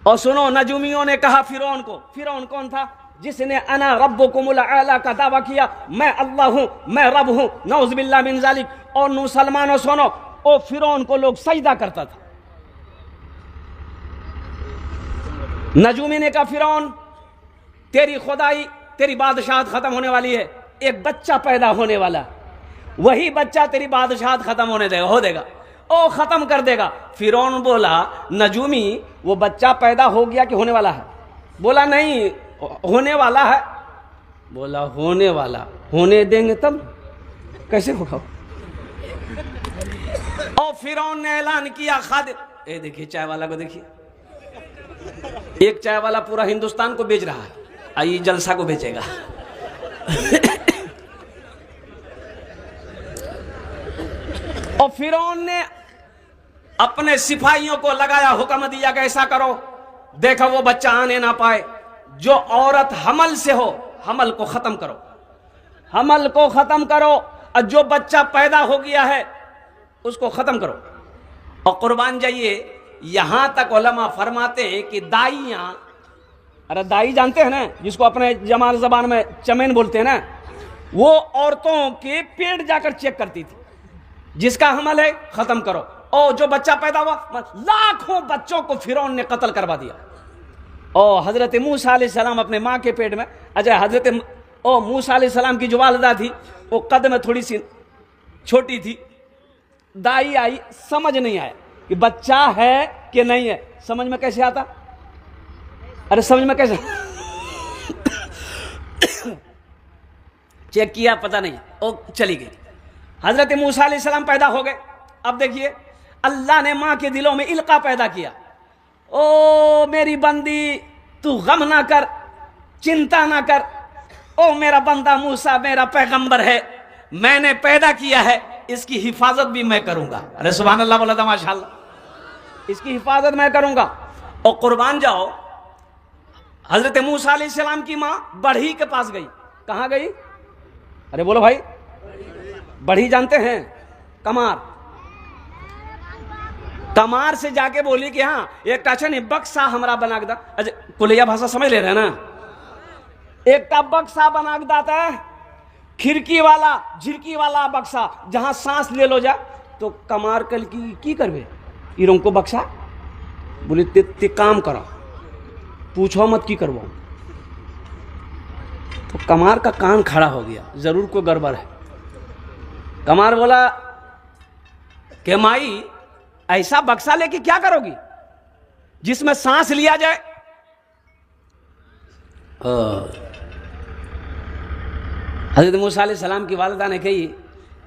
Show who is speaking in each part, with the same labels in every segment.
Speaker 1: और सुनो, नजूमियों ने कहा फिरौन को, फिरौन कौन था? जिसने अना रब्बुकुमुल आला का दावा किया, मैं अल्लाह हूं, मैं रब हूं, नौज़ुबिल्लाह मिन ज़ालिक। और मुसलमानों सुनो, ओ फिरौन को लोग सजदा करता था। नजूमी ने कहा फिरौन, तेरी खुदाई, तेरी बादशाहत खत्म होने वाली है, एक बच्चा पैदा होने वाला, वही बच्चा तेरी बादशाहत खत्म होने देगा, हो देगा, ओ खत्म कर देगा। फिरौन बोला, नजूमी वो बच्चा पैदा हो गया कि होने वाला है? बोला नहीं, होने वाला है। बोला होने वाला, होने देंगे तब कैसे होगा? और फिरौन ने ऐलान किया, खादिम, ये देखिए चाय वाला को देखिए, एक चाय वाला पूरा हिंदुस्तान को बेच रहा है, आइए जलसा को बेचेगा। और फिरौन ने अपने सिपाहियों को लगाया, हुक्म दिया कि ऐसा करो, देखो वो बच्चा आने ना पाए, जो औरत हमल से हो, हमल को खत्म करो, हमल को खत्म करो, और जो बच्चा पैदा हो गया है उसको खत्म करो। और कुर्बान जाइए, यहां तक उलमा फरमाते हैं कि दाइयां, अरे दाई जानते हैं ना, जिसको अपने जमाल जबान में चमेन बोलते हैं ना, वो औरतों के पेट जाकर चेक करती थी, जिसका हमल है खत्म करो, और जो बच्चा पैदा हुआ, लाखों बच्चों को फिरौन ने कत्ल करवा दिया। और हजरत मूसा अलैहिस्सलाम अपने माँ के पेट में, अच्छा हजरत मूसा अलैहिस्सलाम की जो वालिदा थी वो कद में थोड़ी सी छोटी थी, दाई आई, समझ नहीं आया कि बच्चा है कि नहीं है। समझ में कैसे आता? अरे समझ में कैसे? चेक किया, पता नहीं, ओ चली गई। हजरत मूसा अलैहिस्सलाम पैदा हो गए। अब देखिए, अल्लाह ने माँ के दिलों में इल्का पैदा किया, ओ मेरी बंदी तू गम ना कर, चिंता ना कर, ओ मेरा बंदा मूसा मेरा पैगंबर है, मैंने पैदा किया है, इसकी हिफाजत भी मैं करूंगा। अरे सुभान अल्लाह, बोला था माशाअल्लाह, इसकी हिफाजत मैं करूंगा। और कुर्बान जाओ, हजरत मूसा अलैहिस्सलाम की माँ बढ़ी के पास गई। कहां गई? अरे बोलो भाई, बढ़ी जानते हैं? कमार, कमार से जाके बोली कि हाँ एक टाचा नहीं बक्सा हमरा बना के दा। अच्छा कुलिया भाषा समझ ले रहे हैं ना? एक बक्सा बना के दाता है, खिड़की वाला झिड़की वाला बक्सा, जहां सांस ले लो जा। तो कमार कल की करवे इरों को बक्सा बोले ते काम करो, पूछो मत की करवाओ। तो कमार का कान खड़ा हो गया, जरूर कोई गड़बड़ है। कमार बोला कि माई ऐसा बक्सा लेके क्या करोगी जिसमें सांस लिया जाए? हजरत मूसा अलैहिस्सलाम की वालिदा ने कही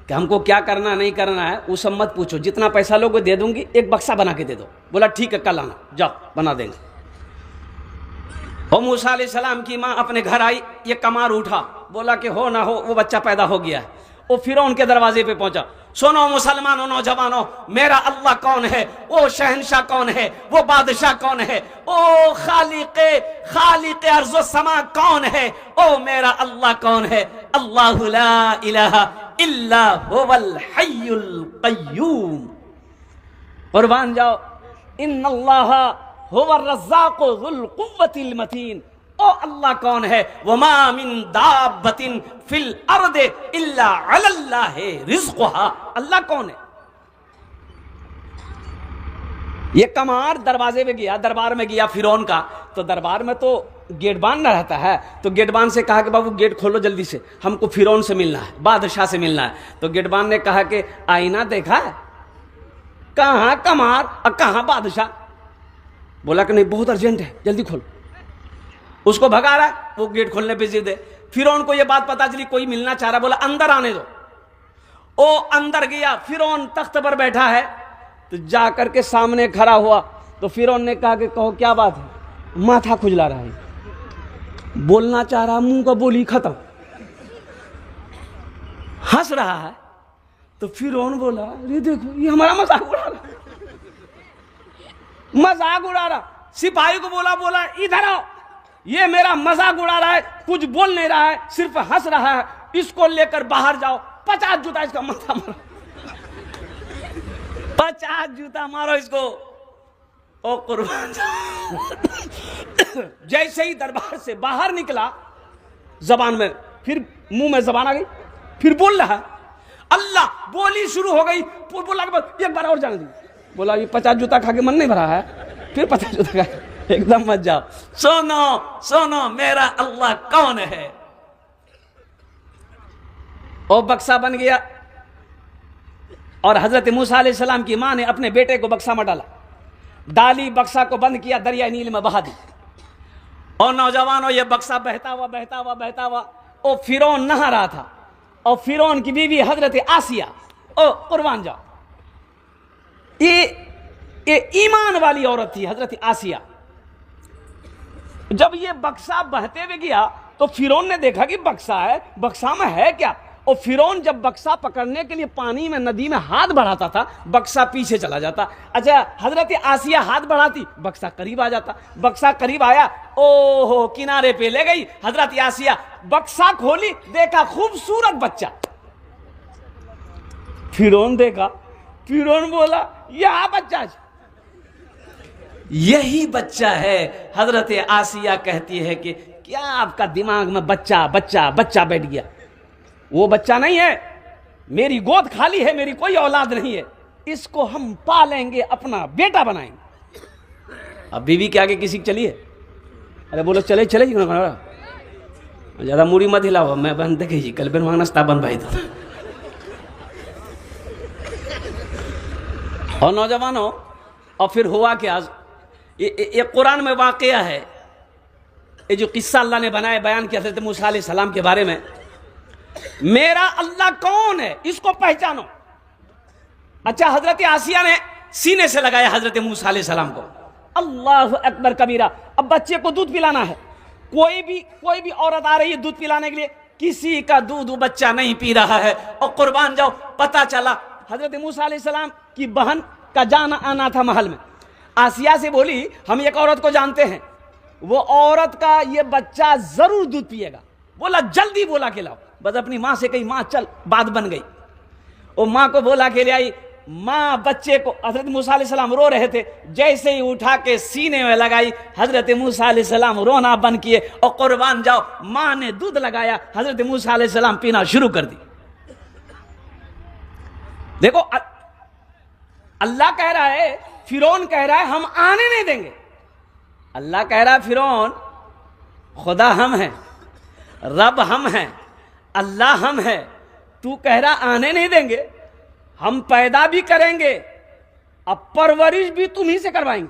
Speaker 1: कि हमको क्या करना नहीं करना है वो सब मत पूछो, जितना पैसा लोगे दे दूंगी, एक बक्सा बना के दे दो। बोला ठीक है, कल आना, जाओ बना देंगे। और मूसा अलैहिस्सलाम की माँ अपने घर आई, ये कमार उठा, बोला कि हो ना हो वो बच्चा पैदा हो गया है। वो फिरौन के दरवाजे पे पहुंचा, सुनो मुसलमानों, नौजवानों, मेरा अल्लाह कौन है, वो शहनशाह कौन है, वो बादशाह कौन है, ओ खालिक़े अर्ज़ समा कौन है, ओ मेरा अल्लाह कौन है? अल्लाहु ला इलाहा इल्ला हुवल हय्युल क़य्यूम। कुर्बान जाओ, इन्नल्लाहा हुवर रज़्ज़ाक़ु ज़ुल क़ुव्वतिल मतीन। ओ अल्लाह कौन है? वमा मिन दाब्बतिन फिल अर्दि इल्ला अलल्लाहि रिज़्क़ुहा। अल्लाह कौन है? ये कमार दरवाजे में गया, दरबार में गया फिरौन का, तो दरबार में तो गेटबान ना रहता है, तो गेटबान से कहा कि बाबू गेट खोलो जल्दी से, हमको फिरौन से मिलना है, बादशाह से मिलना है। तो गेटबान ने कहा कि आईना देखा है? कहाँ कमार और कहाँ बादशाह? बोला कि नहीं बहुत अर्जेंट है, जल्दी खोलो। उसको भगा रहा है, वो गेट खोलने पे जिद है। फिरौन को ये बात पता चली कोई मिलना चाह रहा, बोला अंदर आने दो। ओ अंदर गया, फिरौन तख्त पर बैठा है, तो जाकर के सामने खड़ा हुआ। तो फिरौन ने कहा कि कहो क्या बात है? माथा खुजला रहा है, बोलना चाह रहा, मुंह का बोली खत्म, हंस रहा है। तो फिरौन बोला अरे देखो ये हमारा मजाक उड़ा रहा, मजाक उड़ा रहा। सिपाही को बोला इधर आओ, ये मेरा मजाक उड़ा रहा है, कुछ बोल नहीं रहा है, सिर्फ हंस रहा है, इसको लेकर बाहर जाओ, 50 जूता इसका माथा मारो, 50 जूता मारो इसको। ओ कुर्बान जैसे ही दरबार से बाहर निकला, जबान में फिर मुंह में जबान आ गई, फिर बोल रहा है अल्लाह, बोली शुरू हो गई। बोला एक बार और जाने दी। बोला ये 50 जूता खा के मन नहीं भरा है, फिर 50 जूता खा, एकदम मत जाओ। सुनो सुनो मेरा अल्लाह कौन है। और बक्सा बन गया, और हजरत मूसा अलैहि सलाम की मां ने अपने बेटे को बक्सा में डाला, डाली, बक्सा को बंद किया, दरिया नील में बहा दी। और नौजवानों, ये बक्सा बहता हुआ बहता हुआ बहता हुआ, और फिरौन नहा रहा था, और फिरौन की बीवी हजरत आसिया, ओ कुर्बान जाओ, ये ईमान वाली औरत थी हजरत आसिया। जब ये बक्सा बहते हुए गया तो फिरौन ने देखा कि बक्सा है, बक्सा में है क्या। और फिरौन जब बक्सा पकड़ने के लिए पानी में, नदी में हाथ बढ़ाता था, बक्सा पीछे चला जाता। अच्छा, हजरत आसिया हाथ बढ़ाती, बक्सा करीब आ जाता। बक्सा करीब आया, ओहो, किनारे पे ले गई हजरत आसिया, बक्सा खोली, देखा खूबसूरत बच्चा। फिरौन देखा, फिरौन बोला यह बच्चा, यही बच्चा है। हजरत आसिया कहती है कि क्या आपका दिमाग में बच्चा बच्चा बच्चा बैठ गया? वो बच्चा नहीं है, मेरी गोद खाली है, मेरी कोई औलाद नहीं है, इसको हम पालेंगे, अपना बेटा बनाएंगे। अब बीवी के आगे किसी चलिए, अरे बोलो चले चले जी, ज्यादा मूड़ी मत हिलाओ, मैं बन देखे जी कल बिन नाश्ता बन भाई था। और नौजवानों, और फिर हुआ क्या, ये कुरान में वाकया है, ये जो किस्सा अल्लाह ने बनाया, बयान किया हज़रत मूसा अलैहि सलाम के बारे में। मेरा अल्लाह कौन है, इसको पहचानो। अच्छा, हजरत आसिया ने सीने से लगाया हजरत मूसा अलैहि सलाम को, अल्लाह अकबर कबीरा। अब बच्चे को दूध पिलाना है, कोई भी औरत आ रही है दूध पिलाने के लिए, किसी का दूध बच्चा नहीं पी रहा है। और कुर्बान जाओ, पता चला हजरत मूसा अलैहि सलाम की बहन का जाना आना था महल में। आसिया से बोली हम एक औरत को जानते हैं, वो औरत का ये बच्चा जरूर दूध पिएगा। बोला जल्दी बोला के लाओ। बस अपनी माँ से कही, माँ चल, बात बन गई। वो माँ को बोला के ले आई। माँ बच्चे को, हजरत मूसा अलैहि सलाम रो रहे थे, जैसे ही उठा के सीने में लगाई, हजरत मूसा अलैहि सलाम रोना बंद किए। और कुर्बान जाओ, माँ ने दूध लगाया, हजरत मूसा अलैहि सलाम पीना शुरू कर दी। देखो, अल्लाह कह रहा है, फिरौन कह रहा है हम आने नहीं देंगे। अल्लाह कह रहा है फिरौन, खुदा हम हैं, रब हम हैं, अल्लाह हम हैं, तू कह रहा आने नहीं देंगे, हम पैदा भी करेंगे, अब परवरिश भी तुम ही से करवाएंगे।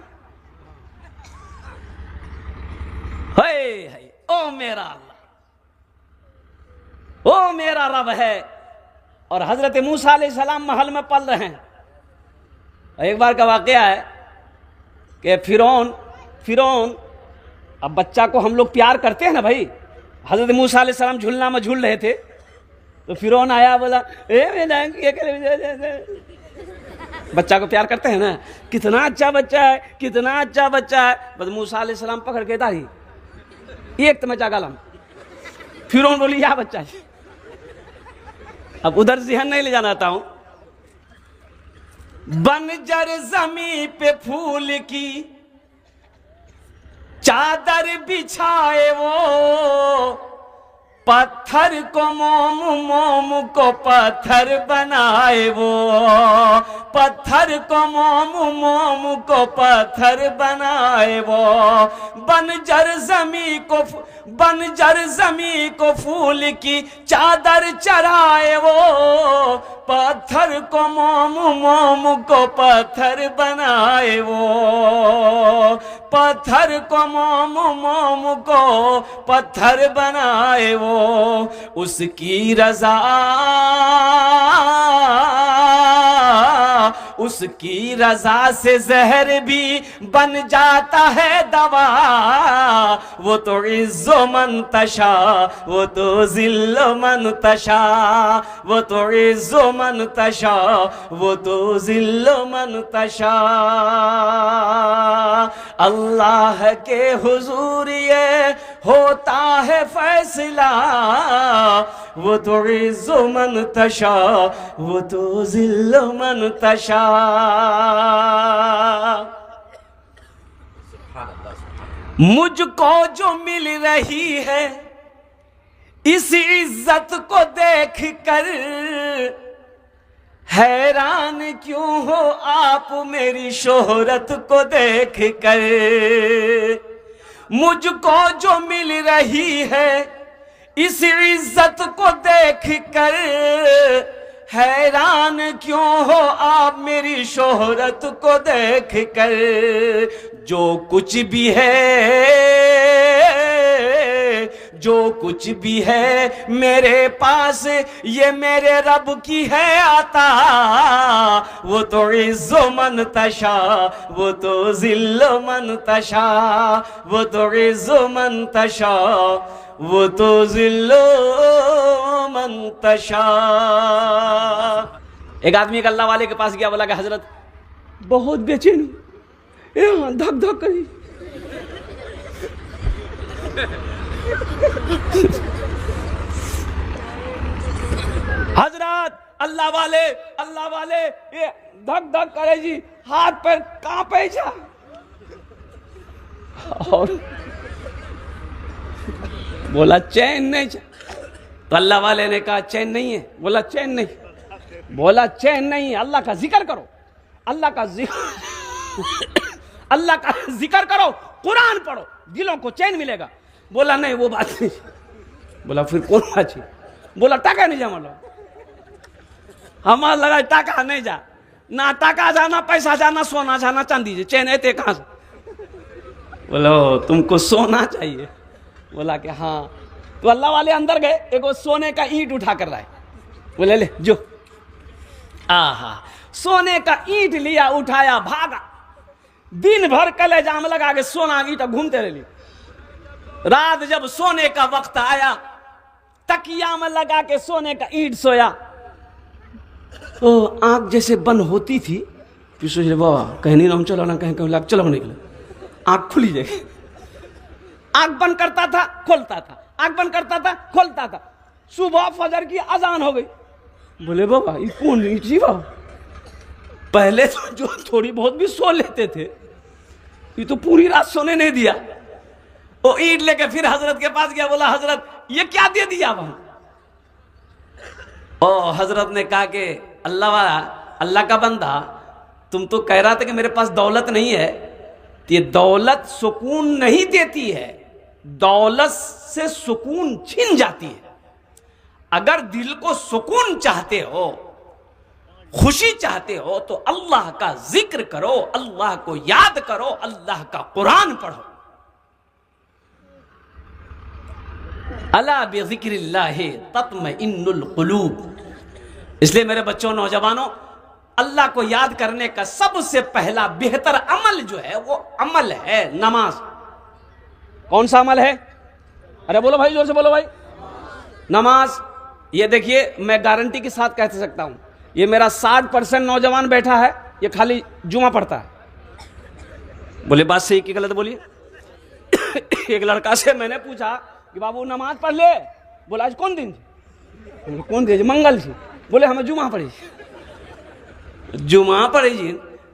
Speaker 1: हे ओ मेरा अल्लाह, ओ मेरा रब है। और हजरत मूसा अलैहि सलाम महल में पल रहे हैं। एक बार का वाकया है कि फिरौन, अब बच्चा को हम लोग प्यार करते हैं ना भाई। हजरत मूसा अलैहि सलाम झूलना में झूल रहे थे, तो फिरौन आया, बोला बच्चा को प्यार करते हैं ना, कितना अच्छा बच्चा है, कितना अच्छा बच्चा है। बस मूसा अलैहि सलाम पकड़ के दाढ़ी एक तमचा गालम। फिरौन बोली या बच्चा है। अब उधर ज़हन नहीं ले जाना चाहता हूं। बंजर जमी पे फूल की चादर बिछाए वो, पत्थर को मोम को पत्थर बनाए वो, पत्थर को मोम को पत्थर बनाए वो। बंजर जमी को फूल की चादर चढ़ाए वो, पत्थर को मोम को पत्थर बनाए वो, पत्थर को मोम को पत्थर बनाए वो। उसकी रज़ा, उसकी रज़ा से जहर भी बन जाता है दवा। वो तो इज़्ज़ो मन तशा, वो तो ज़िल्लो मन तशा, वो तो इज़्ज़ो मन तशा, वो तो ज़िल्लो मन तशा। अल्लाह के हुजूर ये होता है फैसला, वो तो इज़्ज़ो मन तशा, वो तो ज़िल्लो मन तशा। मुझको जो मिल रही है इस इज्जत को देख कर हैरान क्यों हो आप मेरी शोहरत को देख कर। मुझको जो मिल रही है इस इज्जत को देख कर हैरान क्यों हो आप मेरी शोहरत को देख कर। जो कुछ भी है जो कुछ भी है मेरे पास ये मेरे रब की है आता। वो तो इज़्ज़ो मन तशा वो तो ज़िल्लो मन तशा वो तो इज़्ज़ो मन तशा वो तो ज़िल्लो मन तशा। एक आदमी एक अल्लाह वाले के पास गया, बोला कि हजरत बहुत बेचैन हूं, धक धक करी। हजरत अल्लाह वाले ये धक धक करे जी, हाथ पैर कांपे जा। और बोला चैन नहीं। तो अल्लाह वाले ने कहा चैन नहीं है। बोला चैन नहीं। बोला चैन नहीं, अल्लाह का जिक्र करो, अल्लाह का जिक्र करो, कुरान पढ़ो, दिलों को चैन मिलेगा। बोला नहीं वो बात नहीं। बोला फिर कौन बात है? बोला टाका नहीं जा। मतलब हमारा लगा टाका नहीं जा, ना टाका जा, ना पैसा जा, ना सोना जा, ना चांदी जा, चैन है कहां से? बोलो तुमको सोना चाहिए। बोला कि हाँ। तो अल्लाह वाले अंदर गए, एक सोने का ईंट उठा कर लाए। बोले ले जो। आहा, सोने का ईंट लिया, उठाया, भागा। दिन भर कलेजा में लगा के सोना ईंट घूमते रही। रात जब सोने का वक्त आया, तकिया में लगा के सोने का ईंट सोया, तो आंख जैसे बंद होती थी। फिर सोच रहे बाबा कहीं नहीं हम चलो ना, कहीं कहीं लग चलो निकले, आंख खुली जाए। आंख बंद करता था खोलता था, आंख बंद करता था खोलता था। सुबह फजर की अजान हो गई। बोले बाबा ये कौन ईंट जी बाबा? पहले तो जो थोड़ी बहुत भी सो लेते थे, ये तो पूरी रात सोने नहीं दिया। वो ईंट लेके फिर हजरत के पास गया। बोला हजरत ये क्या दे दिया वहां? ओ हजरत ने कहा कि अल्लाह का बंदा, तुम तो कह रहा था कि मेरे पास दौलत नहीं है। ये दौलत सुकून नहीं देती है, दौलत से सुकून छिन जाती है। अगर दिल को सुकून चाहते हो, खुशी चाहते हो, तो अल्लाह का जिक्र करो, अल्लाह को याद करो, अल्लाह का कुरान पढ़ो। अला बिज़िक्रिल्लाहि तत्मइन्नुल कुलूब। इसलिए मेरे बच्चों, नौजवानों, अल्लाह को याद करने का सबसे पहला बेहतर अमल जो है वो अमल है नमाज। कौन सा अमल है? अरे बोलो भाई, जोर से बोलो भाई। नमाज। ये देखिए, मैं गारंटी के साथ कह सकता हूं, ये मेरा 60% नौजवान बैठा है, ये खाली जुमा पढ़ता है। बोले बात सही कि गलत बोलिए। एक लड़का से मैंने पूछा कि बाबू नमाज पढ़ ले। बोला आज कौन दिन? कौन दिन? मंगल थी। बोले हमें जुमा पढ़ी। जुमा पढ़ी जी,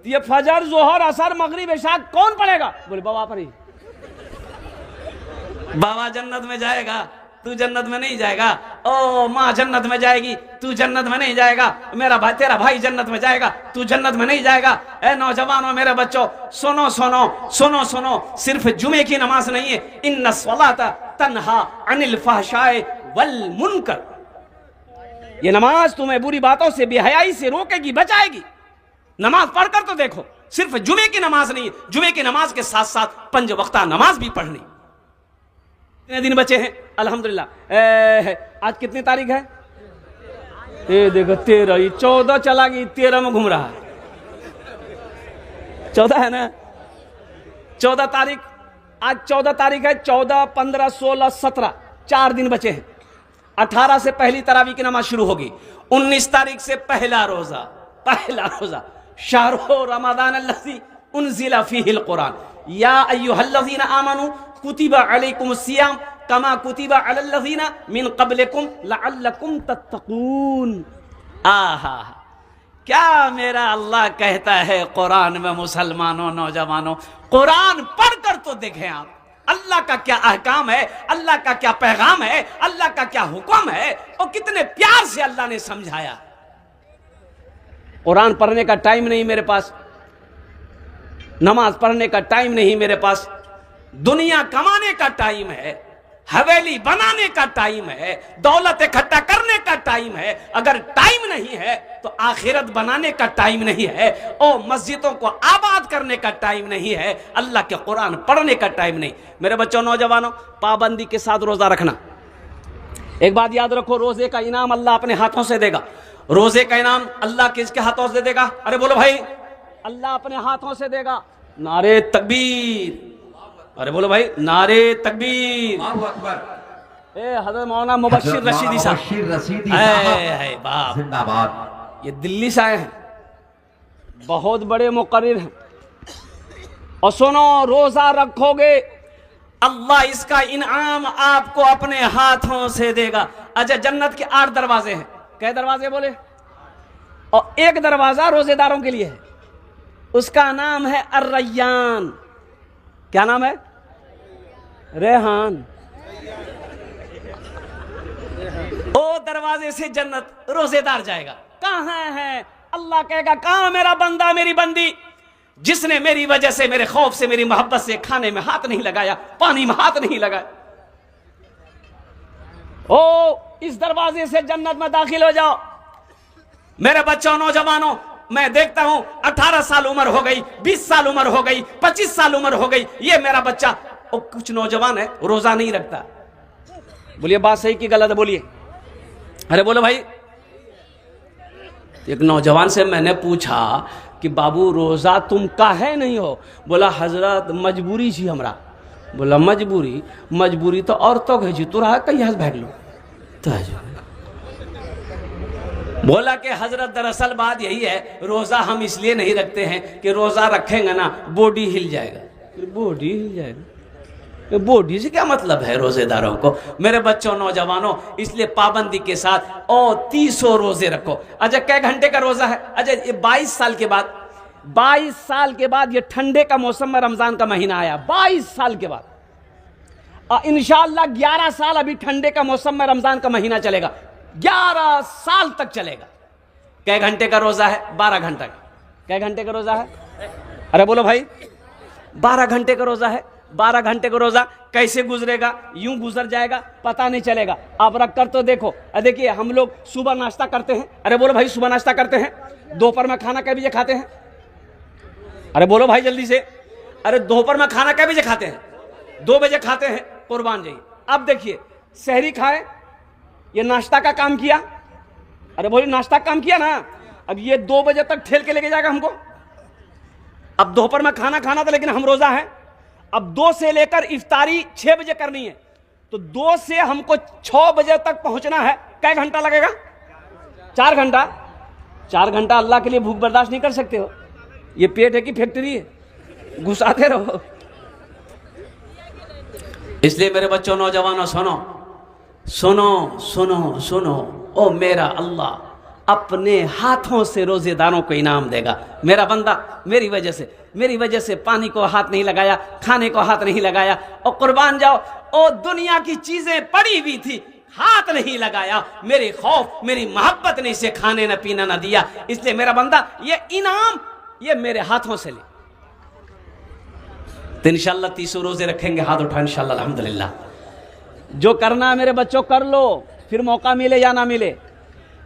Speaker 1: ये फजर जोहर असर मगरिब इशा कौन पढ़ेगा? बोले बाबा पढ़ी। बाबा जन्नत में जाएगा, तू जन्नत में नहीं जाएगा। ओ माँ जन्नत में जाएगी, तू जन्नत में नहीं जाएगा। मेरा भाई, तेरा भाई जन्नत में जाएगा, तू जन्नत में नहीं जाएगा। ए नौजवानों, मेरे बच्चों, सुनो सुनो सुनो सुनो, सिर्फ जुमे की नमाज नहीं है। इन्ना स्वलाता तन्हा अनिल फहशाए वल मुनकर। ये नमाज तुम्हें बुरी बातों से, बेहयाई से रोकेगी, बचाएगी। नमाज पढ़कर तो देखो, सिर्फ जुमे की नमाज नहीं है, जुमे की नमाज के साथ साथ 5 वक्ता नमाज भी पढ़नी। कितने दिन बचे हैं? अल्हम्दुलिल्लाह। आज कितनी तारीख है? ये देखो 13, ये 14 चला गई, 13 में घूम रहा है। 14 है ना? 14 तारीख, आज 14 तारीख है। 14, 15, 16, 17, 4 दिन बचे हैं। 18 से पहली तरावी की नमाज शुरू होगी। 19 तारीख से पहला रोजा शाहरुह रमज़ान अल्लज़ी उन्ज़िला फ़ीहिल कुरान या अय्युहल्लज़ीना आमनू कुतिबा अलैकुमुस सियाम कमा कुतिबा अलल्लज़ीना मिन क़ब्लिकुम लअल्लकुम तत्तक़ून। आहा, क्या मेरा अल्लाह कहता है कुरान में, मुसलमानों नौजवानों, कुरान पढ़कर तो देखें आप अल्लाह का क्या अहकाम है, अल्लाह का क्या पैगाम है, अल्लाह का क्या हुक्म है, और कितने प्यार से अल्लाह ने समझाया। कुरान पढ़ने का टाइम नहीं मेरे पास, नमाज पढ़ने का टाइम नहीं मेरे पास, दुनिया कमाने का टाइम है, हवेली बनाने का टाइम है, दौलत इकट्ठा करने का टाइम है। अगर टाइम नहीं है तो आखिरत बनाने का टाइम नहीं है, और मस्जिदों को आबाद करने का टाइम नहीं है, अल्लाह के कुरान पढ़ने का टाइम नहीं। मेरे बच्चों नौजवानों, पाबंदी के साथ रोजा रखना। एक बात याद रखो, रोजे का इनाम अल्लाह अपने हाथों से देगा। रोजे का इनाम अल्लाह किसके हाथों से देगा? अरे बोलो भाई, अल्लाह अपने हाथों से देगा। नारे तकबीर, अरे बोलो भाई, नारे तकबीर। हज़रत मौलाना मुबश्शिर रशीदी साहब, बाप जिंदाबाद, ये दिल्ली से आए हैं, बहुत बड़े मुकर्रिर हैं। और सुनो, रोजा रखोगे अल्लाह इसका इनाम आपको अपने हाथों से देगा। अच्छा, जन्नत के 8 दरवाजे हैं। क्या दरवाजे बोले? और एक दरवाजा रोजेदारों के लिए है, उसका नाम है अर्रय्यान। क्या नाम है? रेहान। ओ दरवाजे से जन्नत रोजेदार जाएगा। कहां है? अल्लाह कहेगा, कहां मेरा बंदा, मेरी बंदी, जिसने मेरी वजह से, मेरे खौफ से, मेरी मोहब्बत से खाने में हाथ नहीं लगाया, पानी में हाथ नहीं लगाया। ओ इस दरवाजे से जन्नत में दाखिल हो जाओ। मेरे बच्चों नौजवानों, मैं देखता हूं 18 साल उम्र हो गई, 20 साल उम्र हो गई, 25 साल उम्र हो गई, ये मेरा बच्चा, और कुछ नौजवान है रोजा नहीं रखता। बोलिए बात सही की गलत है? बोलिए, अरे बोलो भाई। एक नौजवान से मैंने पूछा कि बाबू रोजा तुम काहे नहीं हो? बोला हजरत मजबूरी छी हमरा। बोला मजबूरी? मजबूरी तो औरतों के जी, तू रहा कहीं हंस भाग लो तो। बोला कि हजरत दरअसल बात यही है, रोजा हम इसलिए नहीं रखते हैं कि रोजा रखेंगे ना बॉडी हिल जाएगा। बॉडी हिल जाएगा? बॉडी से क्या मतलब है रोजेदारों को? मेरे बच्चों नौजवानों, इसलिए पाबंदी के साथ और 300 रोजे रखो। अच्छा, कै घंटे का रोजा है? अच्छा, ये 22 साल के बाद, 22 साल के बाद ये ठंडे का मौसम में रमजान का महीना आया, 22 साल के बाद। और इंशाअल्लाह 11 साल अभी ठंडे का मौसम में रमजान का महीना चलेगा, 11 साल तक चलेगा। कै घंटे का रोजा है? 12 घंटा का। कै घंटे का रोजा है? अरे बोलो भाई, 12 घंटे का रोजा है। 12 घंटे का रोजा कैसे गुजरेगा? यूं गुजर जाएगा, पता नहीं चलेगा। आप रख कर तो देखो। देखिए, हम लोग सुबह नाश्ता करते हैं। अरे बोलो भाई, सुबह नाश्ता करते हैं। दोपहर में खाना कै बजे खाते हैं? अरे बोलो भाई जल्दी से। अरे दोपहर में खाना कै बजे खाते हैं? 2 बजे खाते हैं। कुर्बान जाइए। अब देखिए, सहरी खाए, ये नाश्ता का काम किया। अरे बोलिए, नाश्ता का काम किया ना। अब ये 2 बजे तक ठेल के लेके जाएगा हमको। अब दोपहर में खाना खाना था, लेकिन हम रोजा है। अब 2 से लेकर इफ्तारी 6 बजे करनी है, तो 2 से हमको 6 बजे तक पहुंचना है। कै घंटा लगेगा? 4 घंटा। 4 घंटा अल्लाह के लिए भूख बर्दाश्त नहीं कर सकते हो? ये पेट है कि फैक्ट्री है? घुसाते रहो। इसलिए मेरे बच्चों नौजवानों, सुनो सुनो सुनो सुनो, ओ मेरा अल्लाह अपने हाथों से रोजेदारों को इनाम देगा। मेरा बंदा मेरी वजह से पानी को हाथ नहीं लगाया, खाने को हाथ नहीं लगाया, और कुर्बान जाओ, ओ दुनिया की चीजें पड़ी हुई थी, हाथ नहीं लगाया, मेरे खौफ, मेरी मोहब्बत ने इसे खाने न पीना न दिया। इसलिए मेरा बंदा, ये इनाम ये मेरे हाथों से ले। तो इंशाअल्लाह 300 रोजे रखेंगे। हाथ उठा इंशाअल्लाह, अल्हम्दुलिल्लाह। जो करना है मेरे बच्चों कर लो, फिर मौका मिले या ना मिले,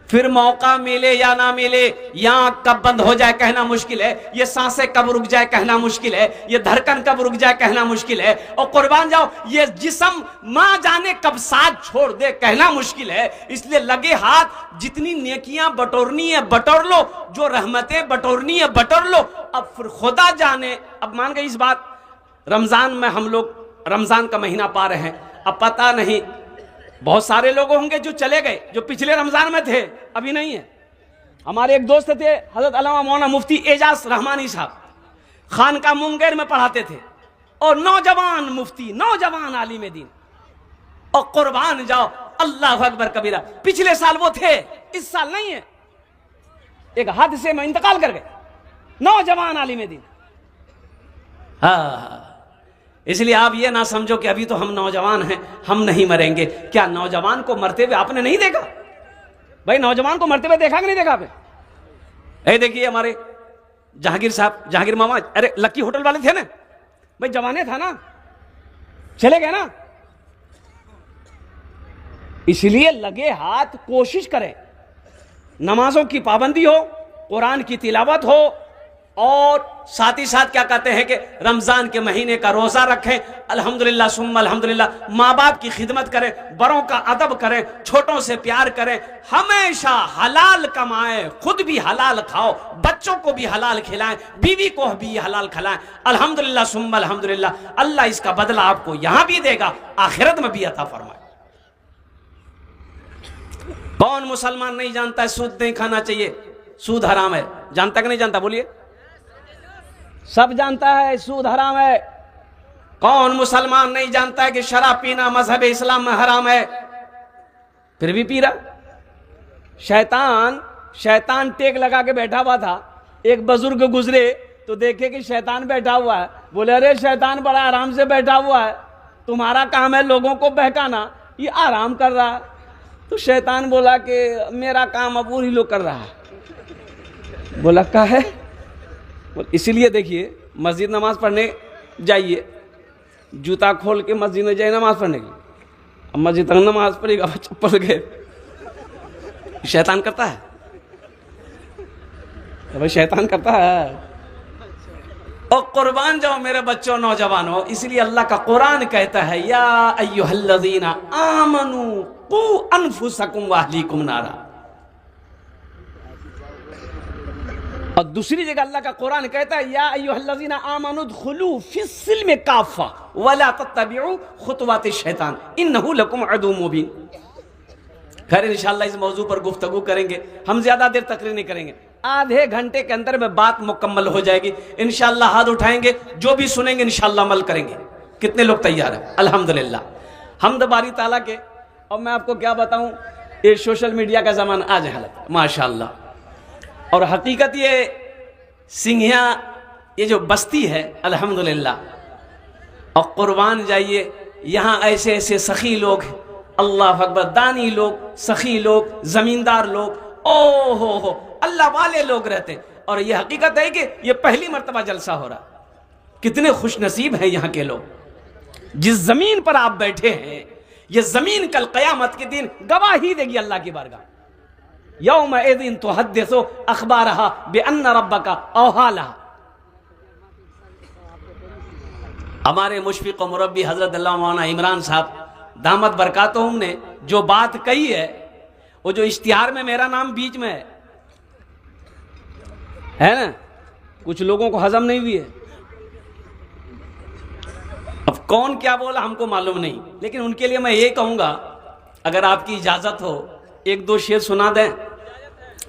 Speaker 1: फिर मौका मिले या ना मिले। यहां कब बंद हो जाए कहना मुश्किल है, ये सांसें कब रुक जाए कहना मुश्किल है, ये धड़कन कब रुक जाए कहना मुश्किल है, और कुर्बान जाओ ये जिस्म मां जाने कब साथ छोड़ दे कहना मुश्किल है। इसलिए लगे हाथ, जितनी नेकियां बटोरनी है बटोर लो, जो रहमतें बटोरनी है बटोर लो। अब फिर खुदा जाने, अब मान गई इस बात, रमजान में हम लोग रमजान का महीना पा रहे हैं। अब पता नहीं, बहुत सारे लोग होंगे जो चले गए, जो पिछले रमजान में थे, अभी नहीं है। हमारे एक दोस्त थे हजरत अल्लामा मौलाना मुफ्ती एजाज रहमानी साहब, खानका मुंगेर में पढ़ाते थे, और नौजवान मुफ्ती, नौजवान आलिम दीन। और कुर्बान जाओ, अल्लाह अकबर कबीरा, पिछले साल वो थे, इस साल नहीं है। एक हादसे में इंतकाल कर गए, नौजवान आलिम दीन। हाँ, इसलिए आप ये ना समझो कि अभी तो हम नौजवान हैं, हम नहीं मरेंगे। क्या नौजवान को मरते हुए आपने नहीं देखा? भाई नौजवान को मरते हुए देखा कि नहीं देखा आपने? देखिए हमारे जहांगीर साहब, जहांगीर मामा, अरे लक्की होटल वाले थे ना भाई, जवाने था ना, चले गए ना। इसलिए लगे हाथ कोशिश करें, नमाजों की पाबंदी हो, कुरान की तिलावत हो, और साथ ही साथ क्या कहते हैं कि रमजान के महीने का रोजा रखें। अल्हम्दुलिल्लाह सुम्मा अल्हम्दुलिल्लाह। माँ बाप की खिदमत करें, बड़ों का अदब करें, छोटों से प्यार करें, हमेशा हलाल कमाएं, खुद भी हलाल खाओ, बच्चों को भी हलाल खिलाएं, बीवी को भी हलाल खिलाएं। अल्हम्दुलिल्लाह सुम्मा अल्हम्दुलिल्लाह। अल्लाह इसका बदला आपको यहां भी देगा, आखिरत में भी अता फरमाए। कौन मुसलमान नहीं जानता है सूद नहीं खाना चाहिए, सूद हराम है? जानता कि नहीं जानता? बोलिए। सब जानता है सूद हराम है। कौन मुसलमान नहीं जानता है कि शराब पीना मजहब इस्लाम में हराम है, फिर भी पी रहा? शैतान टेक लगा के बैठा हुआ था। एक बुजुर्ग गुजरे तो देखे कि शैतान बैठा हुआ है। बोले अरे शैतान बड़ा आराम से बैठा हुआ है, तुम्हारा काम है लोगों को बहकाना, ये आराम कर रहा है। तो शैतान बोला कि मेरा काम अब वही लोग कर रहा है। बोला क्या है? इसीलिए देखिए मस्जिद नमाज पढ़ने जाइए, जूता खोल के मस्जिद में जाइए नमाज पढ़ने के लिए। अब मस्जिद तक नमाज पढ़ेगा, चप्पल गए, शैतान करता है। तो भाई शैतान करता है। और कुर्बान जाओ मेरे बच्चों, नौजवानों, इसलिए अल्लाह का कुरान कहता है या अय्युहल्लज़ीना आमनू कू अनफुसकुम व अहलीकुम नारा। और दूसरी जगह अल्लाह का कुरान कहता है या अय्युहल्लज़ीना आमनू दुखुलू फिस्सिल्म काफ़ा वला तत्तबिउ खुतवातिश शैतान इन्नहु लकुम अदुव्वुम मुबीन। खैर इंशाअल्लाह इस मौजू पर गुफ्तगू करेंगे, हम ज्यादा देर तकरीर नहीं करेंगे, आधे घंटे के अंदर में बात मुकम्मल हो जाएगी इंशाअल्लाह। हाथ उठाएंगे, जो भी सुनेंगे इंशाअल्लाह अमल करेंगे। कितने लोग तैयार हैं? अल्हम्दुलिल्लाह, हम्द बारी ताला के। और मैं आपको क्या बताऊं, ये सोशल मीडिया का जमाना आज है माशाअल्लाह। और हकीकत ये सिंघिया, ये जो बस्ती है अल्हम्दुलिल्लाह, और कुर्बान जाइए, यहाँ ऐसे ऐसे सखी लोग, अल्लाह अकबर, दानी लोग, सखी लोग, जमींदार लोग, ओ हो अल्लाह वाले लोग रहते हैं। और ये हकीकत है कि ये पहली मर्तबा जलसा हो रहा। कितने खुश नसीब हैं यहाँ के लोग। जिस जमीन पर आप बैठे हैं, ये जमीन कल कयामत के दिन गवाही देगी अल्लाह की बारगाह। यौमइज़िन तुहद्दिसु अखबारहा बिअन्न रब्बका औहा लहा। हमारे मुशफिक और मुरब्बी हजरत अल्लाह मौलाना इमरान साहब दामत बरकातुहुम ने जो बात कही है, वो जो इश्तिहार में मेरा नाम बीच में है ना, कुछ लोगों को हजम नहीं हुई है। अब कौन क्या बोला हमको मालूम नहीं, लेकिन उनके लिए मैं ये कहूंगा, अगर आपकी इजाजत हो एक दो शेर सुना दें।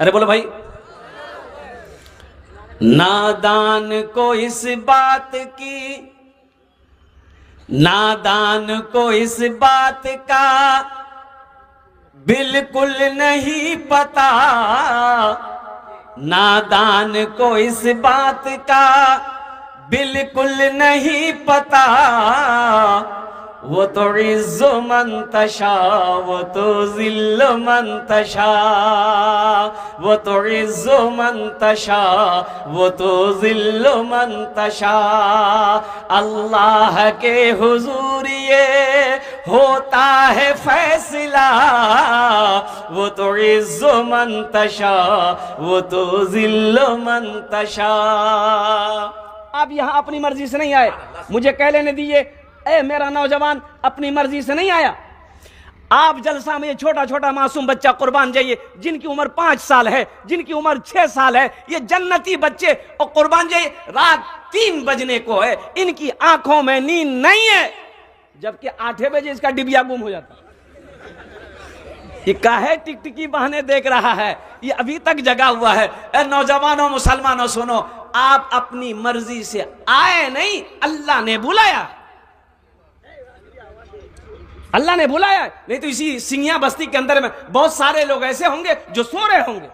Speaker 1: अरे बोलो भाई। नादान को इस बात की, नादान को इस बात का बिल्कुल नहीं पता, नादान को इस बात का बिल्कुल नहीं पता, वो तो इज़्ज़ु मंतशा वो तो ज़िल्ल मंतशा, वो तो इज़्ज़ु मंतशा वो तो ज़िल्ल मंतशा। अल्लाह के हुजूर ये होता है फैसला, वो तो इज़्ज़ु मंतशा वो तो ज़िल्ल मंतशा। आप यहाँ अपनी मर्जी से नहीं आए, मुझे कह लेने दीजिए, ए मेरा नौजवान अपनी मर्जी से नहीं आया। आप जलसा में ये छोटा छोटा मासूम बच्चा कुर्बान जाइए, जिनकी उम्र 5 साल है, जिनकी उम्र 6 साल है, ये जन्नती बच्चे, और कुर्बान जाइए रात 3 बजने को है, इनकी आंखों में नींद नहीं है, जबकि 8 बजे इसका डिबिया गुम हो जाता है। ये काहे टिकटिकी बहाने देख रहा है, ये अभी तक जगा हुआ है। ए नौजवानों, मुसलमानों सुनो, आप अपनी मर्जी से आए नहीं, अल्लाह ने बुलाया, अल्लाह ने बुलाया। नहीं तो इसी सिंघिया बस्ती के अंदर में बहुत सारे लोग ऐसे होंगे जो सो रहे होंगे।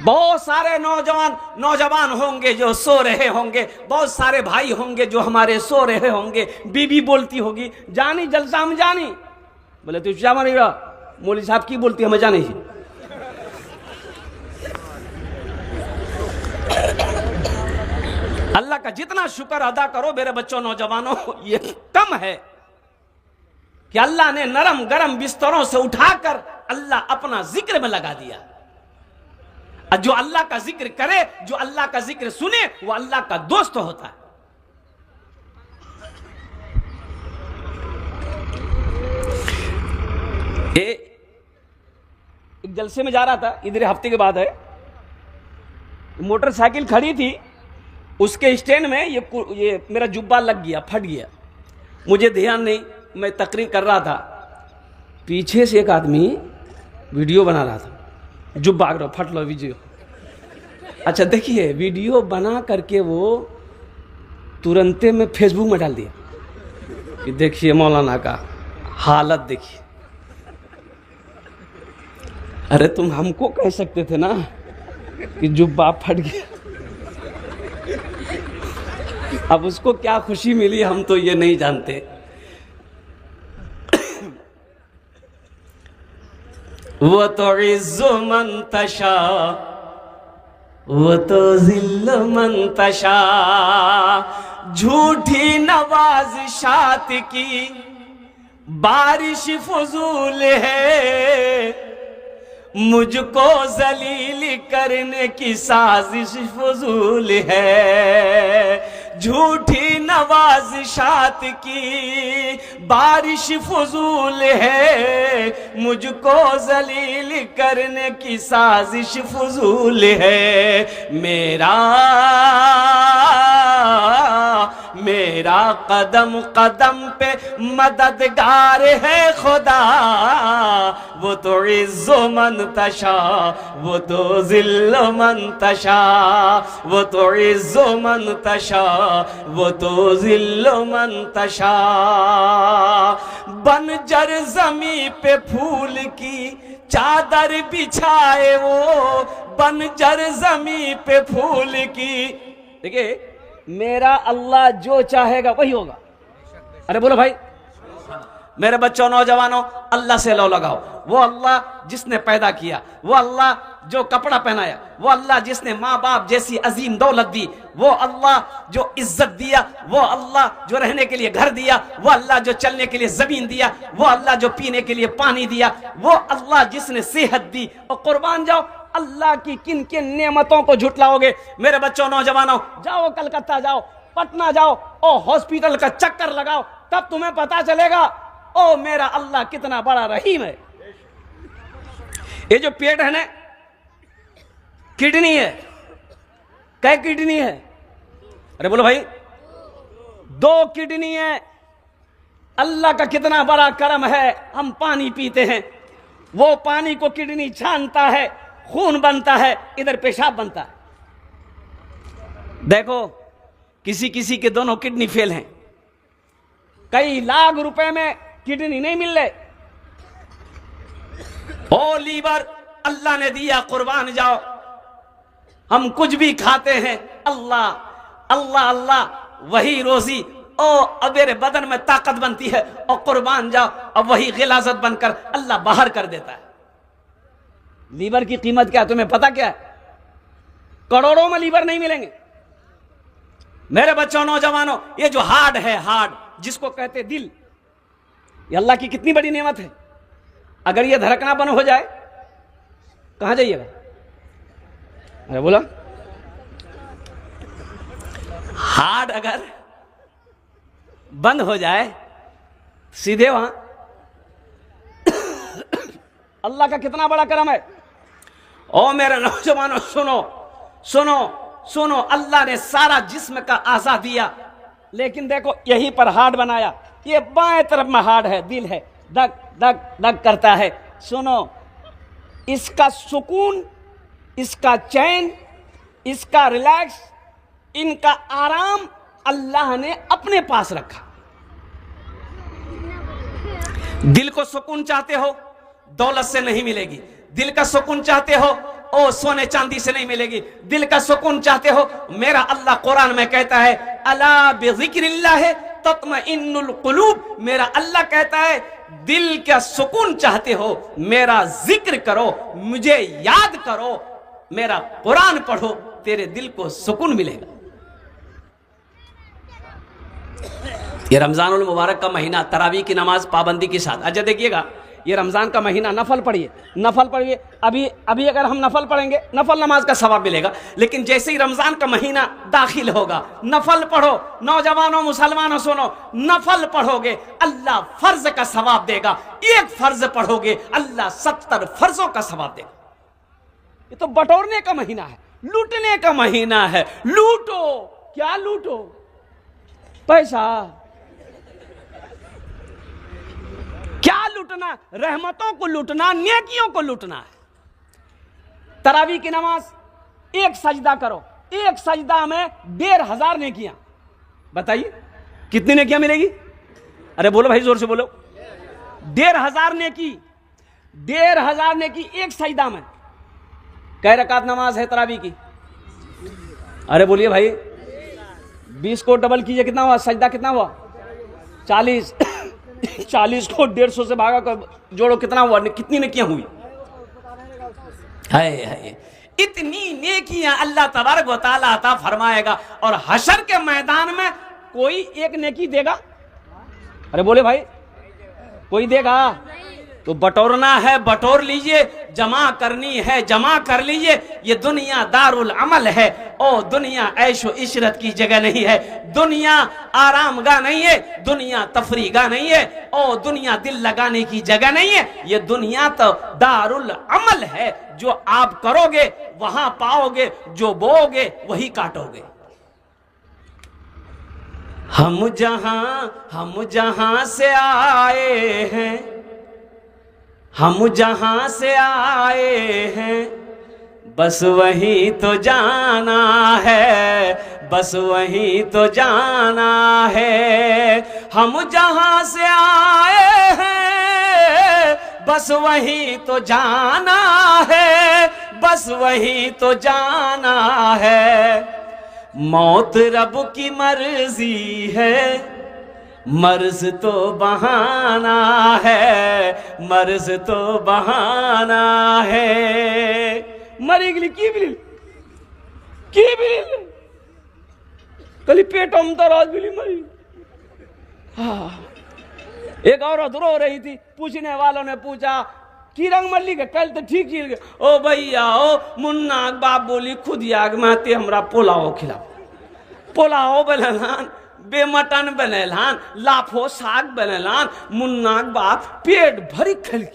Speaker 1: बहुत सारे नौजवान होंगे जो सो रहे होंगे, बहुत सारे भाई होंगे जो हमारे सो रहे होंगे। बीबी बोलती होगी, जानी जलसा में जानी। बोले तू क्या मारेगा, मौलवी साहब की बोलती हमें जाने ही। अल्लाह का जितना शुक्र अदा करो मेरे बच्चों नौजवानों, ये कम है कि अल्लाह ने नरम गरम बिस्तरों से उठाकर अल्लाह अपना जिक्र में लगा दिया। जो अल्लाह का जिक्र करे, जो अल्लाह का जिक्र सुने, वो अल्लाह का दोस्त होता है। एक जलसे में जा रहा था, इधर हफ्ते के बाद है, मोटरसाइकिल खड़ी थी, उसके स्टैंड में ये मेरा जुब्बा लग गया, फट गया। मुझे ध्यान नहीं, मैं तकरीर कर रहा था, पीछे से एक आदमी वीडियो बना रहा था, जुब्बा आगरो फट लो वीडियो। अच्छा देखिए, वीडियो बना करके वो तुरंते में फेसबुक में डाल दिया कि देखिए मौलाना का हालत देखिए। अरे तुम हमको कह सकते थे ना कि जुब्बा फट गया। अब उसको क्या खुशी मिली हम तो ये नहीं जानते। वो तो इज़्ज़ु मन तशा वो तो ज़िल्ल मन तशा, झूठी नवाज़िशात की बारिश फजूल है, मुझको जलील करने की साजिश फजूल है। झूठी नवाज़िशात की बारिश फजूल है, मुझको जलील करने की साजिश फजूल है। मेरा कदम कदम पे मददगार है खुदा, वो तो इज़्ज़ो मन तशा वो तो ज़िल्ल मन तशा, वो तो इज़्ज़ो मन तशा वो तो ज़िल्ल मन तशा। बंजर ज़मीं पे फूल की चादर बिछाए वो, बंजर ज़मीं पे फूल की। देखिए, मेरा अल्लाह जो चाहेगा वही होगा। अरे बोलो भाई, मेरे बच्चों नौजवानों, अल्लाह से लो लगाओ। वो अल्लाह जिसने पैदा किया, वो अल्लाह जो कपड़ा पहनाया, वो अल्लाह जिसने माँ बाप जैसी अजीम दौलत दी, वो अल्लाह जो इज्जत दिया, वो अल्लाह जो रहने के लिए घर दिया, वो अल्लाह जो चलने के लिए जमीन दिया, वो अल्लाह जो पीने के लिए पानी दिया, वो अल्लाह जिसने सेहत दी। और कुर्बान जाओ, अल्लाह की किन किन नेमतों को झुटलाओगे। मेरे बच्चों नौजवानों, जाओ कलकत्ता जाओ, पटना जाओ और हॉस्पिटल का चक्कर लगाओ, तब तुम्हें पता चलेगा ओ मेरा अल्लाह कितना बड़ा रहीम है। ये जो पेट है ना, किडनी है। कै किडनी है? अरे बोलो भाई, 2 किडनी है। अल्लाह का कितना बड़ा करम है, हम पानी पीते हैं, वो पानी को किडनी छानता है, खून बनता है, इधर पेशाब बनता है। देखो, किसी किसी के दोनों किडनी फेल हैं, कई लाख रुपए में किडनी नहीं मिल रहे। ओ लीवर अल्लाह ने दिया, कुर्बान जाओ। हम कुछ भी खाते हैं, अल्लाह अल्लाह अल्लाह, वही रोजी ओ अबेरे बदन में ताकत बनती है, और कुर्बान जाओ, अब वही गिलाजत बनकर अल्लाह बाहर कर देता है। लीवर की कीमत क्या है तुम्हें पता क्या है? करोड़ों में लीवर नहीं मिलेंगे। मेरे बच्चों नौजवानों, ये जो हार्ट है, हार्ट जिसको कहते दिल, ये अल्लाह की कितनी बड़ी नेमत है। अगर ये धड़कना बंद हो जाए, कहां जाइएगा? अरे बोला, हार्ट अगर बंद हो जाए, सीधे वहां। अल्लाह का कितना बड़ा करम है। ओ मेरे नौजवानों, सुनो सुनो सुनो, अल्लाह ने सारा जिस्म का आज़ा दिया, लेकिन देखो यहीं पर हार्ट बनाया। ये बाएं तरफ में हार्ट है, दिल है, धक धक धक करता है। सुनो, इसका सुकून, इसका चैन, इसका रिलैक्स, इनका आराम अल्लाह ने अपने पास रखा। दिल को सुकून चाहते हो, दौलत से नहीं मिलेगी। दिल का सुकून चाहते हो, ओ सोने चांदी से नहीं मिलेगी। दिल का सुकून चाहते हो, मेरा अल्लाह कुरान में कहता है अला बिज़िक्रिल्लाह तत्मइन्नुल कुलूब। मेरा अल्लाह कहता है दिल का सुकून चाहते हो, मेरा जिक्र करो, मुझे याद करो, मेरा कुरान पढ़ो, तेरे दिल को सुकून मिलेगा। ये रमजानुल मुबारक का महीना, तरावी की नमाज पाबंदी के साथ। अच्छा देखिएगा, ये रमजान का महीना, नफल पढ़िए, नफल पढ़िए। अभी अगर हम नफल पढ़ेंगे, नफल नमाज का सवाब मिलेगा, लेकिन जैसे ही रमजान का महीना दाखिल होगा, नफल पढ़ो। नौजवानों, मुसलमानों सुनो, नफल पढ़ोगे अल्लाह फर्ज का सवाब देगा। एक फर्ज पढ़ोगे अल्लाह 70 फर्जों का सवाब देगा। ये तो बटोरने का महीना है, लूटने का महीना है। लूटो, क्या लूटो? पैसा। क्या लूटना? रहमतों को लूटना, नेकियों को लूटना है। तरावी की नमाज, एक सजदा करो, एक सजदा में 1500 नेकियां। बताइए कितनी नेकियां मिलेगी? अरे बोलो भाई, जोर से बोलो। 1500 नेकी, 1500 नेकी एक सजदा में। कै रकात नमाज है तरावी की? अरे बोलिए भाई, 20 को डबल कीजिए, कितना हुआ? सजदा कितना हुआ? 40। 40 को 150 से भागा कर जोड़ो, कितना हुआ? कितनी नेकियां हुई? हाय हाय, इतनी नेकियां अल्लाह तबारक व तआला अता फरमाएगा। और हशर के मैदान में कोई एक नेकी देगा? अरे बोले भाई, कोई देगा? तो बटोरना है, बटोर लीजिए। जमा करनी है, जमा कर लीजिए। ये दुनिया दारुल अमल है। ओ दुनिया ऐशो इशरत की जगह नहीं है, दुनिया आराम गाह नहीं है, दुनिया तफरी गाह नहीं है, ओ दुनिया दिल लगाने की जगह नहीं है। ये दुनिया तो दारुल अमल है। जो आप करोगे वहां पाओगे, जो बोओगे वही काटोगे। हम जहां से आए हैं, हम जहां से आए हैं, बस वही तो जाना है, बस वही तो जाना है। हम जहां से आए हैं, बस वही तो जाना है, बस वही तो जाना है। मौत रब की मर्जी है, मर्ज तो बहाना है, मर्ज तो बहाना है। मरी गली की बिली कली पेटम तो राज बिली मरी। हाँ, एक औरत रो रही थी, पूछने वालों ने पूछा की रंग मल्ली के? कल तो ठीक ही। ओ भैया, ओ मुन्ना बाप बोली खुद आग माते हमरा पोलाओ खिलाओ। पोलाओ बललान, बेमटन बनेलान, लाफो साग बनेलान। मुन्ना बाप पेट भरी खल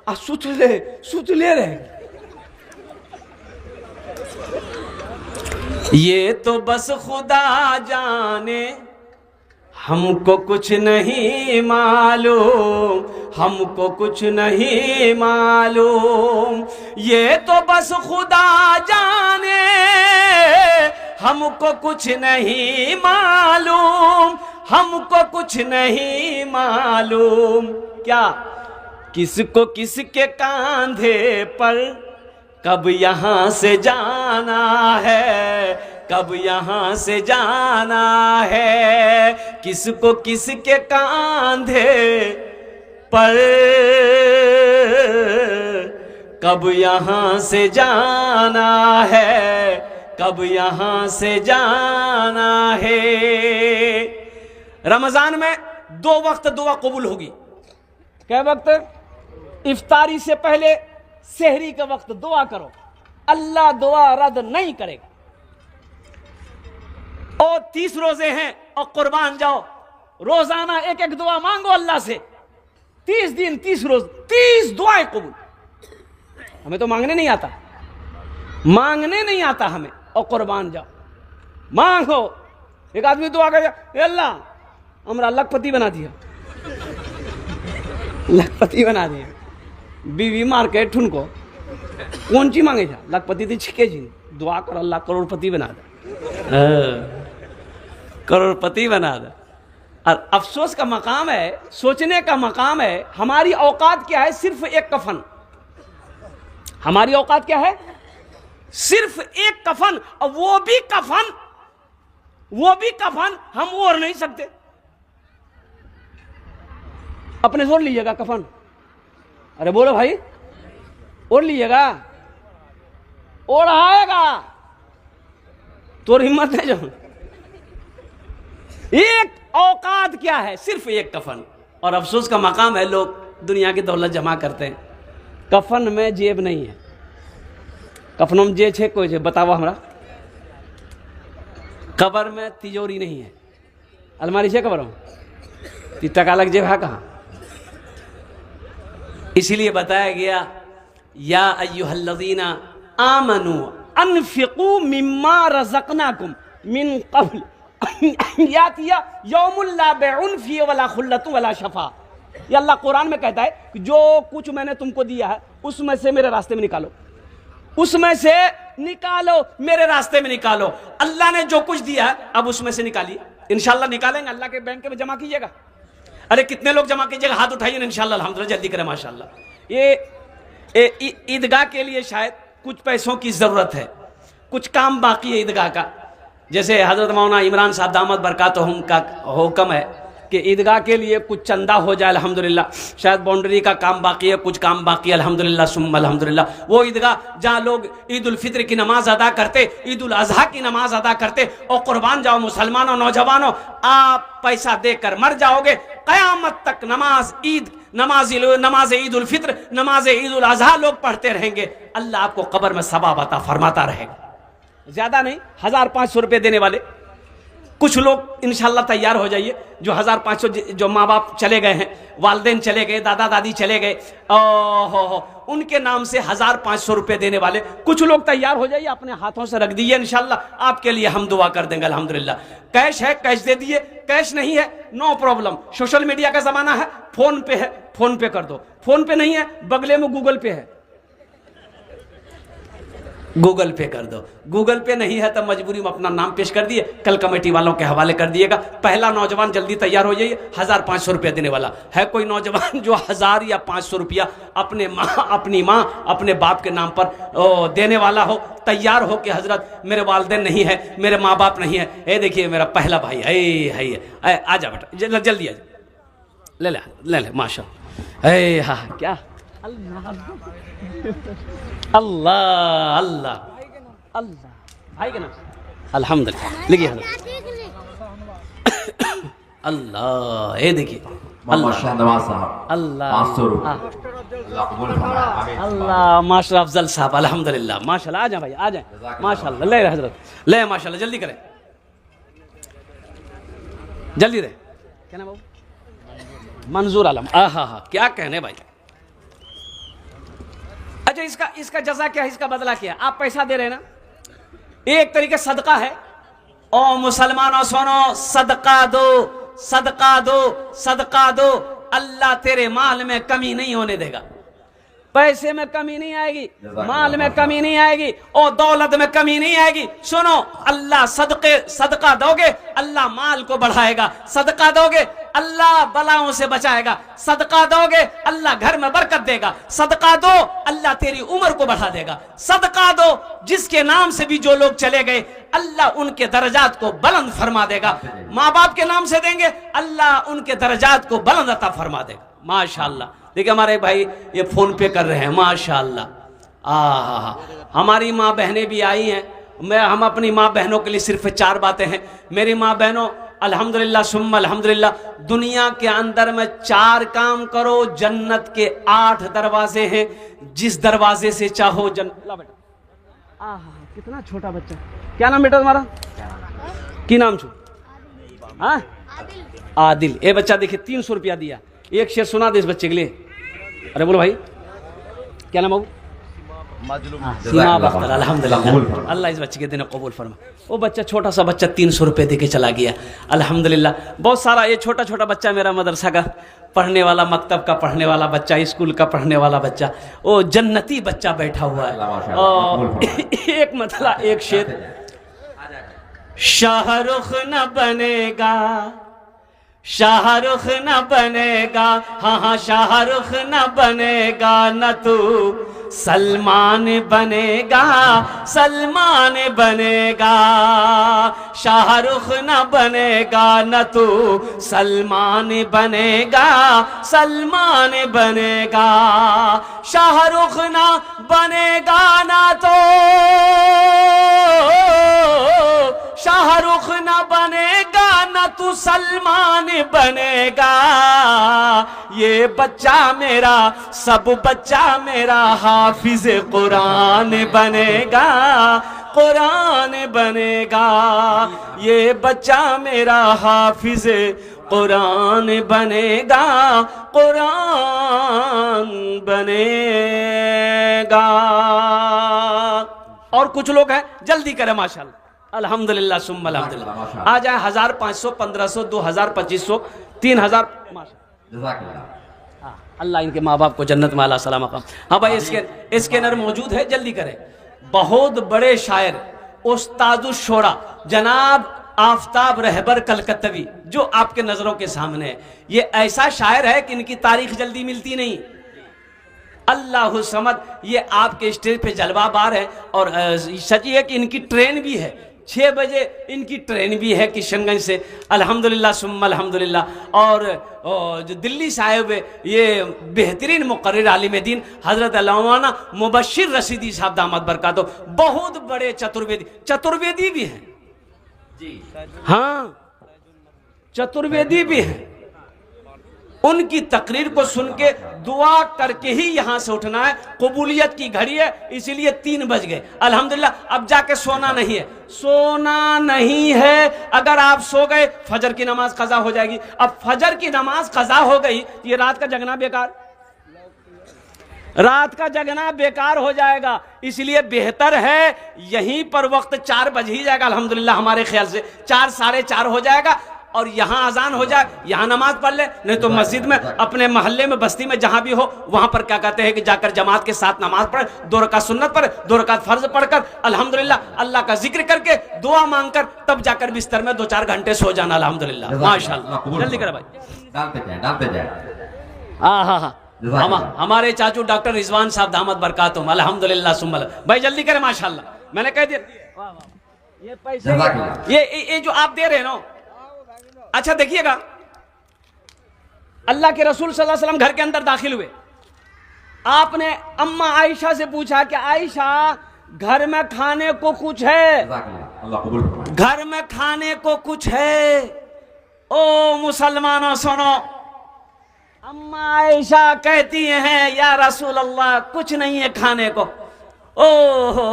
Speaker 1: आ सुतले रहे। ये तो बस खुदा जाने, हमको कुछ नहीं मालूम, हमको कुछ नहीं मालूम। ये तो बस खुदा जाने, हमको कुछ नहीं मालूम, हमको कुछ नहीं मालूम। क्या? किसको किसके कांधे पर कब यहाँ से जाना है, कब यहाँ से जाना है। किसको किसके कांधे पर कब यहाँ से जाना है, कब यहाँ से जाना है। रमजान में 2 वक्त दुआ कबूल होगी। क्या वक्त? इफ्तारी से पहले, सहरी के वक्त दुआ करो, अल्लाह दुआ रद्द नहीं करेगा। और 30 रोजे हैं और कुर्बान जाओ, रोजाना एक एक दुआ मांगो अल्लाह से। 30 दिन 30 रोज 30 दुआएं कबूल। हमें तो मांगने नहीं आता, मांगने नहीं आता हमें। और कुर्बान जाओ, मांगो। एक आदमी दुआ कर, अल्लाह हमरा लखपति बना दिया, लखपति बना दिया। बीवी मार के ठुनको कौन ची मांगे जा? लखपति थी छिके जी। दुआ कर अल्लाह करोड़पति बना दे, करोड़पति बना दे। और अफसोस का मकाम है, सोचने का मकाम है, हमारी औकात क्या है? सिर्फ एक कफन। हमारी औकात क्या है? सिर्फ एक कफन, और वो भी कफन हम ओढ़ नहीं सकते। अपने से ओढ़ लीजिएगा कफन, अरे बोलो भाई, ओढ़ लीजिएगा, ओढ़ाएगा तो हिम्मत है। जो एक औकात क्या है, सिर्फ एक कफन। और अफसोस का मकाम है, लोग दुनिया की दौलत जमा करते हैं, कफन में जेब नहीं है। कफन में जेब है कोई, बताओ हमरा। कबर में तिजोरी नहीं है, अलमारी से कबर में टका लग जेब है कहाँ। इसीलिए बताया गया, या अय्युहल्लज़ीना आमनू अनफिकू मिम्मा रज़क़नाकुम मिन क़ब्ल यातिया यौमुन ला बैउन फीहि वला खुल्लतुन वला शफा। ये अल्लाह कुरान में कहता है कि जो कुछ मैंने तुमको दिया है उसमें से मेरे रास्ते में निकालो, उसमें से निकालो, मेरे रास्ते में निकालो। अल्लाह ने जो कुछ दिया है अब उसमें से निकालिए, इंशाल्लाह निकालेंगे, अल्लाह के बैंक में जमा कीजिएगा। अरे कितने लोग जमा कीजिएगा, हाथ उठाइए, इंशाल्लाह अल्हम्दुलिल्लाह जल्दी करें माशाल्लाह। ये ईदगाह के लिए शायद कुछ पैसों की जरूरत है, कुछ काम बाकी है ईदगाह का। जैसे हजरत मौलाना इमरान साहब दामद बरकातहुम का हुक्म है कि ईदगाह के लिए कुछ चंदा हो जाए अल्हम्दुलिल्लाह। शायद बाउंड्री का काम बाकी है, कुछ काम बाकी है अल्हम्दुलिल्लाह सुम्मा अल्हम्दुलिल्लाह। वो ईदगाह जहाँ लोग ईद उल फित्र की नमाज अदा करते, ईद उल अजहा की नमाज अदा करते, और कुर्बान जाओ मुसलमानों, नौजवानों, आप पैसा देकर मर जाओगे, कयामत तक नमाज ईद उल फित्र, नमाज ईद उल अजहा लोग पढ़ते रहेंगे। अल्लाह आपको कब्र में सवाब अता फरमाता रहेगा। ज्यादा नहीं, 1500 रुपये देने वाले कुछ लोग इंशाल्लाह तैयार हो जाइए। जो 1500 जो माँ बाप चले गए हैं, वालदेन चले गए, दादा दादी चले गए, उनके नाम से 1500 रुपये देने वाले कुछ लोग तैयार हो जाइए, अपने हाथों से रख दीजिए, इंशाल्लाह आपके लिए हम दुआ कर देंगे अल्हम्दुलिल्लाह। कैश है कैश दे दिए, कैश नहीं है नो प्रॉब्लम, सोशल मीडिया का जमाना है, फोन पे है फोन पे कर दो, फोन पे नहीं है बगले में गूगल पे है, गूगल पे कर दो। गूगल पे नहीं है तो मजबूरी में अपना नाम पेश कर दिए, कल कमेटी वालों के हवाले कर दिएगा। पहला नौजवान जल्दी तैयार हो जाइए, 1500 रुपया देने वाला है। कोई नौजवान जो 1000 या 500 रुपया अपनी माँ अपने बाप के नाम पर देने वाला हो, तैयार हो कि हजरत मेरे वालिदैन नहीं है, मेरे माँ बाप नहीं है, ये देखिए मेरा पहला भाई है, आजा बेटा जल्दी आजा, ले माशा, हाँ क्या अल्लाह अल्लाह अल्लाह भाई के नाम अल्हम्दुलिल्लाह लिखिए अल्लाह, ये देखिए अल्लाह अल्लाह माशा अफजल साहब अल्हम्दुलिल्लाह माशाल्लाह। आ जाए भाई आ जाए, माशाल्लाह ले हजरत ले, माशाल्लाह जल्दी करें, जल्दी रहे। क्या नाम बाबू? मंजूर आलम। हाँ क्या कहने भाई। अच्छा इसका जजा क्या है, इसका बदला क्या है? आप पैसा दे रहे हैं ना, एक तरीके सदका है। ओ मुसलमानों सुनो, सदका दो सदका दो सदका दो, अल्लाह तेरे माल में कमी नहीं होने देगा। पैसे में कमी नहीं आएगी, माल में कमी नहीं आएगी, और दौलत में कमी नहीं आएगी। सुनो, अल्लाह सदका दोगे अल्लाह माल को बढ़ाएगा, सदका दोगे अल्लाह बलाओं से बचाएगा, सदका दोगे अल्लाह घर में बरकत देगा, सदका दो अल्लाह तेरी उम्र को बढ़ा देगा, सदका दो जिसके नाम से भी जो लोग चले गए अल्लाह उनके दर्जात को बुलंद फरमा देगा। माँ बाप के नाम से देंगे अल्लाह उनके दर्जात को बुलंद अता फरमा देगा। माशाअल्लाह। देखिए हमारे भाई ये फोन पे कर रहे हैं माशाअल्लाह। हमारी माँ बहनें भी आई हैं। हम अपनी माँ बहनों के लिए सिर्फ 4 बातें हैं। मेरी माँ बहनों अल्हम्दुलिल्लाह सुम्मा अल्हम्दुलिल्लाह, दुनिया के अंदर में 4 काम करो, जन्नत के 8 दरवाजे हैं, जिस दरवाजे से चाहो जन्नत। कितना छोटा बच्चा, क्या नाम बेटा तुम्हारा? की नाम छू? हाँ आदिल। ये बच्चा देखिए 300 रुपया दिया। एक शेर सुना दे इस बच्चे के लिए। अरे बोलो भाई क्या नाम बाबू? अल्हम्दुलिल्लाह, अल्लाह इस बच्चे के दिन कबूल फरमा। वो बच्चा छोटा सा बच्चा 300 रुपये दे के चला गया अल्हम्दुलिल्लाह। बहुत सारा ये छोटा छोटा बच्चा मेरा मदरसा का पढ़ने वाला, मकतब का पढ़ने वाला बच्चा, स्कूल का पढ़ने वाला बच्चा, वो जन्नती बच्चा बैठा हुआ है। और एक मतला एक शेर, शाहरुख न बनेगा शाहरुख न बनेगा, हाँ हाँ शाहरुख न बनेगा, न तू सलमान बनेगा, सलमान बनेगा। शाहरुख न बनेगा, न तू सलमान बनेगा, सलमान बनेगा। शाहरुख न बनेगा ना तो शाहरुख न बनेगा, न तू सलमान बनेगा। ये बच्चा मेरा, सब बच्चा मेरा हाफिज कुरान बनेगा, कुरान बनेगा। ये बच्चा मेरा हाफिज कुरान बनेगा, कुरान बनेगा। और कुछ लोग हैं, जल्दी करें माशाल्लाह, अल्हम्दुलिल्लाह सुम्मा अल्हम्दुलिल्लाह। आ जाए 1500, 1500, 2000, 2500, 3000 माशाल्लाह। अल्लाह इनके माँ बाप को जन्नत में आला सलाम मकाम। हाँ भाई, स्कैनर मौजूद है, जल्दी करें। बहुत बड़े शायर उस्तादुश शोरा जनाब आफताब रहबर कलकत्तवी, जो आपके नजरों के सामने है। ये ऐसा शायर है कि इनकी तारीख जल्दी मिलती नहीं। अल्लाह समद, ये आपके स्टेज पे जलवाबार है। और सच ये है कि इनकी ट्रेन भी है, 6 बजे इनकी ट्रेन भी है किशनगंज से, अल्हम्दुलिल्लाह सुम्मा अल्हम्दुलिल्लाह। और जो दिल्ली साहिब ये बेहतरीन मुकर्रिर आलिम दीन हजरत अल्लामा मुबश्शिर रशीदी साहब दामद बरकातो, बहुत बड़े चतुर्वेदी भी हैं जी, हाँ चतुर्वेदी भी हैं। उनकी तकरीर को सुन के दुआ करके ही यहां से उठना है। कबूलियत की घड़ी है, इसीलिए 3 बज गए अल्हम्दुलिल्लाह। अब जाके सोना नहीं है, सोना नहीं है। अगर आप सो गए फजर की नमाज कज़ा हो जाएगी। अब फजर की नमाज कज़ा हो गई, ये रात का जगना बेकार, रात का जगना बेकार हो जाएगा। इसलिए बेहतर है यहीं पर वक्त 4 बज ही जाएगा अल्हम्दुलिल्लाह। हमारे ख्याल से 4, 4:30 हो जाएगा और यहाँ अजान हो जाए, यहाँ नमाज पढ़ ले, नहीं तो मस्जिद में अपने मोहल्ले में बस्ती में जहां भी हो वहां पर क्या कहते हैं कि जाकर जमात के साथ नमाज पढ़े, 2 रकात सुन्नत पढ़े, 2 रकात फर्ज पढ़कर अल्हम्दुलिल्लाह अल्लाह का जिक्र करके दुआ मांगकर तब जाकर बिस्तर में 2-4 घंटे सो जाना अल्हम्दुलिल्लाह माशाअल्लाह। जल्दी करो भाई, डालते जाए। हाँ, हमारे चाचू डॉक्टर रिजवान साहब दामद बरकातुहुम अल्हम्दुलिल्लाह सुम्मा। भाई जल्दी करें माशाअल्लाह। मैंने कह दिया ये पैसे ये जो आप दे रहे हैं ना, अच्छा देखिएगा, अल्लाह के रसूल सल्लल्लाहु अलैहि वसल्लम घर के अंदर दाखिल हुए। आपने अम्मा आयशा से पूछा कि आयशा घर में खाने को कुछ है, घर में खाने को कुछ है? ओ मुसलमानों सुनो, अम्मा आयशा कहती हैं या रसूल अल्लाह कुछ नहीं है खाने को। ओ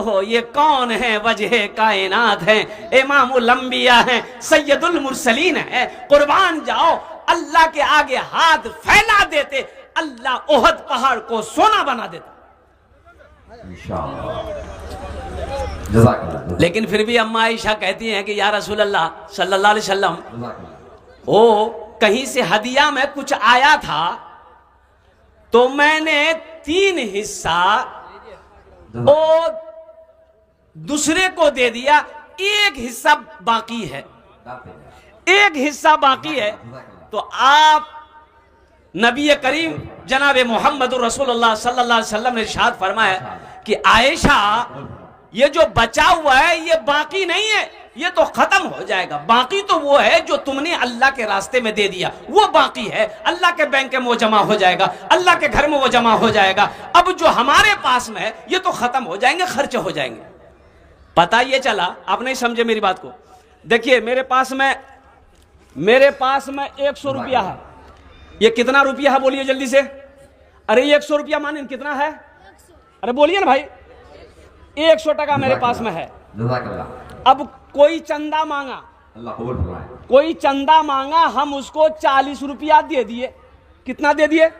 Speaker 1: हो ये कौन है? वजह कायनात है, इमामुल अंबिया है, सैयदुल मुरसलीन है। कुर्बान जाओ, अल्लाह के आगे हाथ फैला देते, अल्लाह ओहद पहाड़ को सोना बना देता। लेकिन फिर भी अम्मा आयशा कहती हैं कि या रसूल अल्लाह सल्लल्लाहु अलैहि वसल्लम, ओ कहीं से हदिया में कुछ आया था तो मैंने 3 हिस्सा और दूसरे को दे दिया, 1 हिस्सा बाकी है, 1 हिस्सा बाकी है। तो आप नबी करीम जनाब मोहम्मद रसूलुल्लाह सल्लल्लाहु अलैहि वसल्लम ने इरशाद फरमाया कि आयशा ये जो बचा हुआ है ये बाकी नहीं है, ये तो खत्म हो जाएगा। बाकी तो वो है जो तुमने अल्लाह के रास्ते में दे दिया, वो बाकी है। अल्लाह के बैंक में वो जमा हो जाएगा, अल्लाह के घर में वो जमा हो जाएगा। अब जो हमारे पास में है ये तो खत्म हो जाएंगे, खर्च हो जाएंगे। पता ये चला, आप नहीं समझे मेरी बात को। देखिए मेरे पास में 100 रुपया है। ये कितना रुपया है बोलिए जल्दी से? अरे 100 रुपया माने कितना है? अरे बोलिए ना भाई, 100 टका मेरे पास में है। अब कोई चंदा मांगा, कोई चंदा मांगा, हम उसको 40 रुपया दे दिए। कितना दे दिए?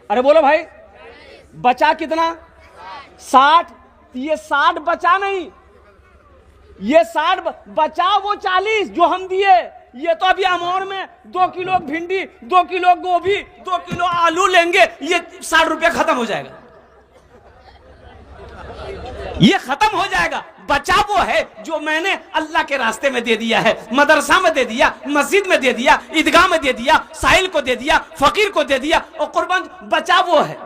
Speaker 1: अरे बोलो भाई, बचा कितना? 60। ये 60 बचा नहीं, ये 60 बचा वो 40 जो हम दिए। ये तो अभी अमौर में 2 किलो भिंडी, 2 किलो गोभी, 2 किलो आलू लेंगे, ये 60 रुपया खत्म हो जाएगा। ये खत्म हो जाएगा। बचा वो है जो मैंने अल्लाह के रास्ते में दे दिया है, मदरसा में दे दिया, मस्जिद में दे दिया, ईदगाह में दे दिया, साहिल को दे दिया, फकीर को दे दिया, और कुर्बान। बचा वो है